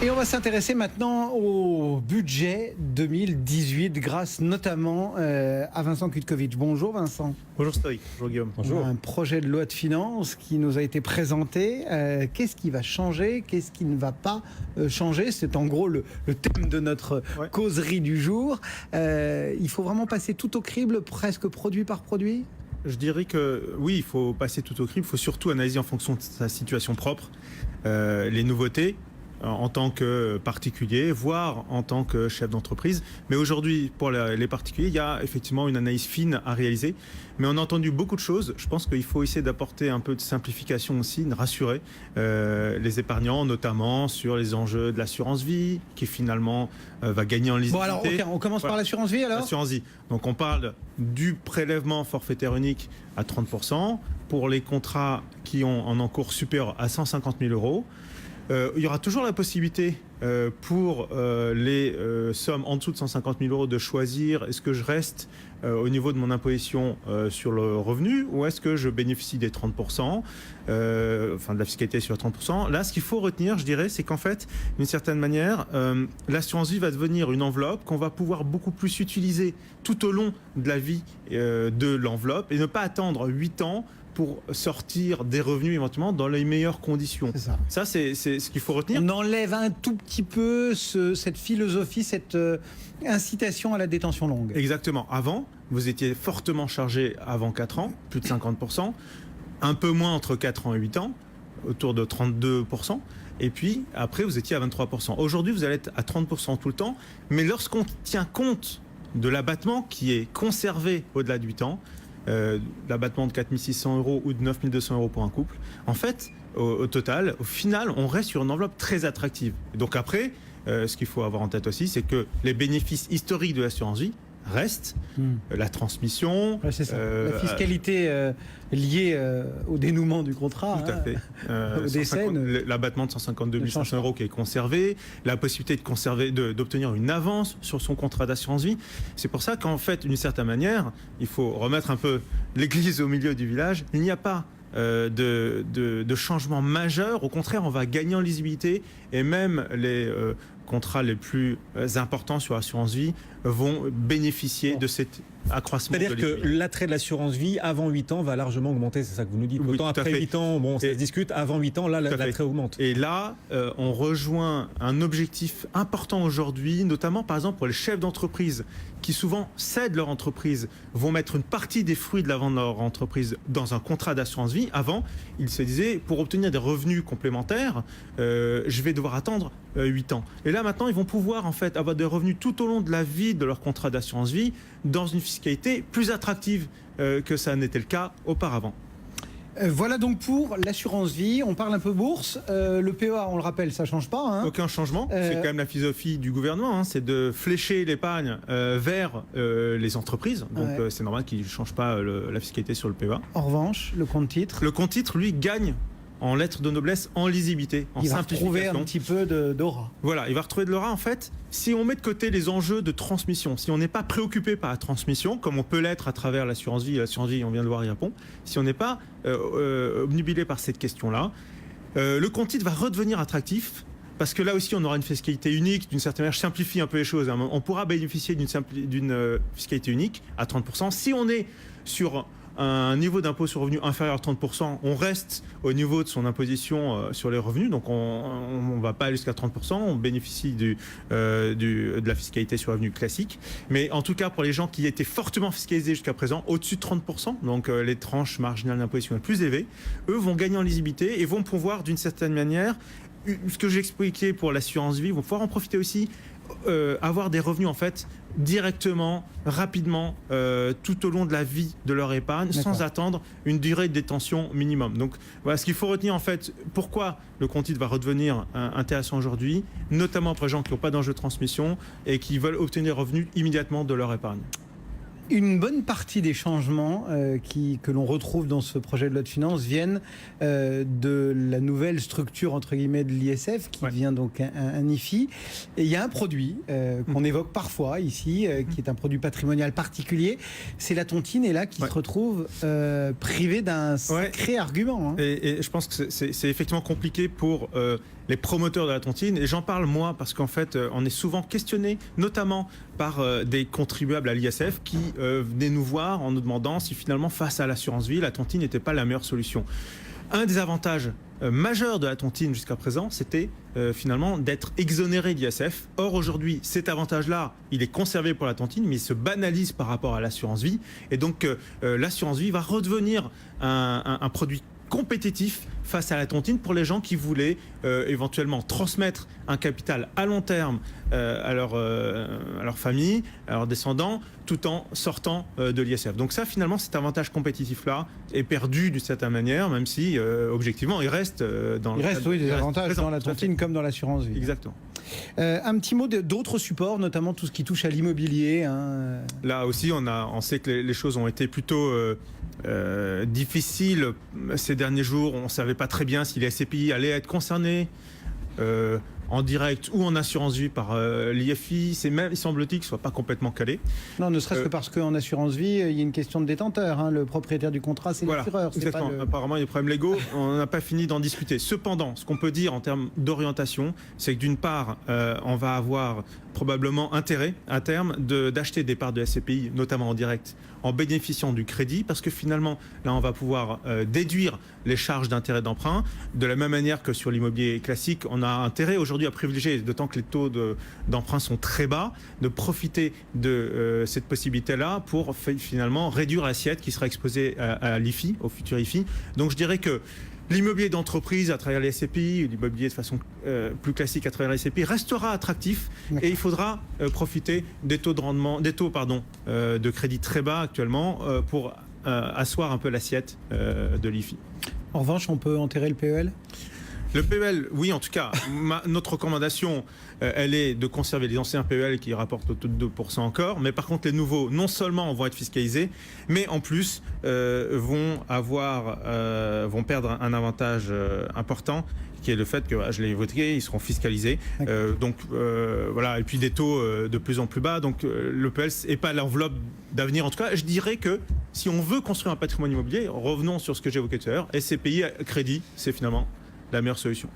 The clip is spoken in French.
Et on va s'intéresser maintenant au budget 2018 grâce notamment à Vincent Kutkovic. Bonjour Vincent. Bonjour Stoïc, bonjour Guillaume. Bonjour. On a un projet de loi de finances qui nous a été présenté. Qu'est-ce qui va changer? Qu'est-ce qui ne va pas changer? C'est en gros le thème de notre causerie du jour. Il faut vraiment passer tout au crible, presque produit par produit? Je dirais que oui, il faut passer tout au crible. Il faut surtout analyser en fonction de sa situation propre les nouveautés en tant que particulier, voire en tant que chef d'entreprise. Mais aujourd'hui, pour les particuliers, il y a effectivement une analyse fine à réaliser. Mais on a entendu beaucoup de choses. Je pense qu'il faut essayer d'apporter un peu de simplification aussi, de rassurer les épargnants, notamment sur les enjeux de l'assurance vie, qui finalement va gagner en lisibilité. Bon alors, okay, on commence par l'assurance vie alors. L'assurance vie. Donc on parle du prélèvement forfaitaire unique à 30% pour les contrats qui ont un encours supérieur à 150 000 euros. Il y aura toujours la possibilité pour les sommes en dessous de 150 000 euros de choisir est-ce que je reste au niveau de mon imposition sur le revenu ou est-ce que je bénéficie des 30%, enfin de la fiscalité sur 30%. Là, ce qu'il faut retenir, je dirais, c'est qu'en fait, d'une certaine manière, l'assurance vie va devenir une enveloppe qu'on va pouvoir beaucoup plus utiliser tout au long de la vie de l'enveloppe et ne pas attendre 8 ans pour sortir des revenus éventuellement dans les meilleures conditions. C'est ça. Ça, c'est ce qu'il faut retenir. On enlève un tout petit peu cette philosophie, cette incitation à la détention longue. Exactement. Avant, vous étiez fortement chargé avant 4 ans, plus de 50%, un peu moins entre 4 ans et 8 ans, autour de 32%, et puis après, vous étiez à 23%. Aujourd'hui, vous allez être à 30% tout le temps, mais lorsqu'on tient compte de l'abattement qui est conservé au-delà de 8 ans, l'abattement de 4 600 euros ou de 9 200 euros pour un couple, en fait, au total, au final, on reste sur une enveloppe très attractive. Et donc après, ce qu'il faut avoir en tête aussi, c'est que les bénéfices historiques de l'assurance vie restent, la transmission, la fiscalité liée au dénouement du contrat, tout à fait. Au décès, l'abattement de 152 500 euros qui est conservé, la possibilité de conserver, d'obtenir une avance sur son contrat d'assurance vie. C'est pour ça qu'en fait, d'une certaine manière, il faut remettre un peu l'église au milieu du village. Il n'y a pas de changement majeur. Au contraire, on va gagner en lisibilité et même les contrats les plus importants sur l'assurance vie vont bénéficier de cet accroissement. C'est-à-dire que l'attrait de l'assurance vie avant 8 ans va largement augmenter, c'est ça que vous nous dites. Oui, autant après 8 ans, bon, ça se discute, avant 8 ans, là, l'attrait augmente. Et là, on rejoint un objectif important aujourd'hui, notamment par exemple pour les chefs d'entreprise qui souvent cèdent leur entreprise, vont mettre une partie des fruits de la vente de leur entreprise dans un contrat d'assurance vie. Avant, ils se disaient, pour obtenir des revenus complémentaires, je vais devoir attendre 8 ans. Et là, maintenant, ils vont pouvoir en fait avoir des revenus tout au long de la vie de leur contrat d'assurance vie dans une fiscalité plus attractive que ça n'était le cas auparavant. Voilà donc pour l'assurance vie. On parle un peu bourse. Le PEA, on le rappelle, ça ne change pas. Hein. Aucun changement. C'est quand même la philosophie du gouvernement. Hein. C'est de flécher l'épargne vers les entreprises. Donc c'est normal qu'ils ne changent pas la fiscalité sur le PEA. En revanche, le compte titre. Le compte titre, lui, gagne en lettres de noblesse, en lisibilité, en simplification. Il va retrouver un petit peu d'aura. Voilà, il va retrouver de l'aura. En fait, si on met de côté les enjeux de transmission, si on n'est pas préoccupé par la transmission, comme on peut l'être à travers l'assurance vie, on vient de voir, y répond, si on n'est pas obnubilé par cette question-là, le compte titre va redevenir attractif. Parce que là aussi, on aura une fiscalité unique, d'une certaine manière, je simplifie un peu les choses. Hein. On pourra bénéficier d'une fiscalité unique à 30%. Si on est sur un niveau d'impôt sur revenu inférieur à 30%, on reste au niveau de son imposition sur les revenus, donc on ne va pas aller jusqu'à 30%, on bénéficie de la fiscalité sur revenu classique. Mais en tout cas, pour les gens qui étaient fortement fiscalisés jusqu'à présent, au-dessus de 30%, donc les tranches marginales d'imposition les plus élevées, eux vont gagner en lisibilité et vont pouvoir, d'une certaine manière, ce que j'expliquais pour l'assurance vie, vont pouvoir en profiter aussi, avoir des revenus en fait directement, rapidement, tout au long de la vie de leur épargne, sans attendre une durée de détention minimum. Donc voilà ce qu'il faut retenir en fait, pourquoi le compte titre va redevenir intéressant aujourd'hui, notamment pour les gens qui n'ont pas d'enjeu de transmission et qui veulent obtenir revenus immédiatement de leur épargne. Une bonne partie des changements que l'on retrouve dans ce projet de loi de finances viennent de la nouvelle structure entre guillemets de l'ISF qui devient donc un IFI. Et il y a un produit qu'on évoque parfois ici, qui est un produit patrimonial particulier, c'est la tontine, et là qui se retrouve privé d'un sacré argument. Hein. Et je pense que c'est effectivement compliqué pour les promoteurs de la tontine. Et j'en parle moi parce qu'en fait, on est souvent questionné, notamment par des contribuables à l'ISF qui venaient nous voir en nous demandant si finalement, face à l'assurance vie, la tontine n'était pas la meilleure solution. Un des avantages majeurs de la tontine jusqu'à présent, c'était finalement d'être exonéré d'ISF. Or, aujourd'hui, cet avantage-là, il est conservé pour la tontine, mais il se banalise par rapport à l'assurance vie. Et donc, l'assurance vie va redevenir un produit compétitif face à la tontine pour les gens qui voulaient éventuellement transmettre un capital à long terme à leur famille, à leurs descendants, tout en sortant de l'ISF. Donc ça, finalement, cet avantage-compétitif-là est perdu d'une certaine manière, même si, objectivement, il reste dans... Il reste, oui, des avantages dans la tontine comme dans l'assurance vie. Exactement. Un petit mot d'autres supports, notamment tout ce qui touche à l'immobilier. Hein. Là aussi, on sait que les choses ont été plutôt difficiles ces derniers jours. On ne savait pas très bien si les SCPI allaient être concernés en direct ou en assurance vie par l'IFI. C'est même, il semble-t-il, qu'ils ne soient pas complètement calés. Non, ne serait-ce que parce qu'en assurance vie, il y a une question de détenteur. Hein. Le propriétaire du contrat, c'est l'assureur. Exactement. Apparemment, il y a des problèmes légaux. On n'a pas fini d'en discuter. Cependant, ce qu'on peut dire en termes d'orientation, c'est que d'une part, on va avoir probablement intérêt à terme d'acheter des parts de SCPI, notamment en direct, en bénéficiant du crédit, parce que finalement, là, on va pouvoir déduire les charges d'intérêt d'emprunt. De la même manière que sur l'immobilier classique, on a intérêt aujourd'hui à privilégier, d'autant que les taux d'emprunt sont très bas, de profiter de cette possibilité-là pour finalement réduire l'assiette qui sera exposée à l'IFI, au futur IFI. Donc je dirais que l'immobilier d'entreprise à travers les SCPI, l'immobilier de façon plus classique à travers les SCPI restera attractif et il faudra profiter des taux de rendement, de crédit très bas actuellement pour asseoir un peu l'assiette de l'IFI. En revanche, on peut enterrer le PEL ? Le PEL, oui, en tout cas, notre recommandation, elle est de conserver les anciens PEL qui rapportent autour de 2% encore, mais par contre les nouveaux, non seulement vont être fiscalisés, mais en plus vont perdre un avantage important, qui est le fait que, je l'ai évoqué, ils seront fiscalisés. Voilà, et puis des taux de plus en plus bas. Donc le PEL n'est pas l'enveloppe d'avenir. En tout cas, je dirais que si on veut construire un patrimoine immobilier, revenons sur ce que j'évoquais tout à l'heure, SCPI, crédit, c'est finalement la meilleure solution.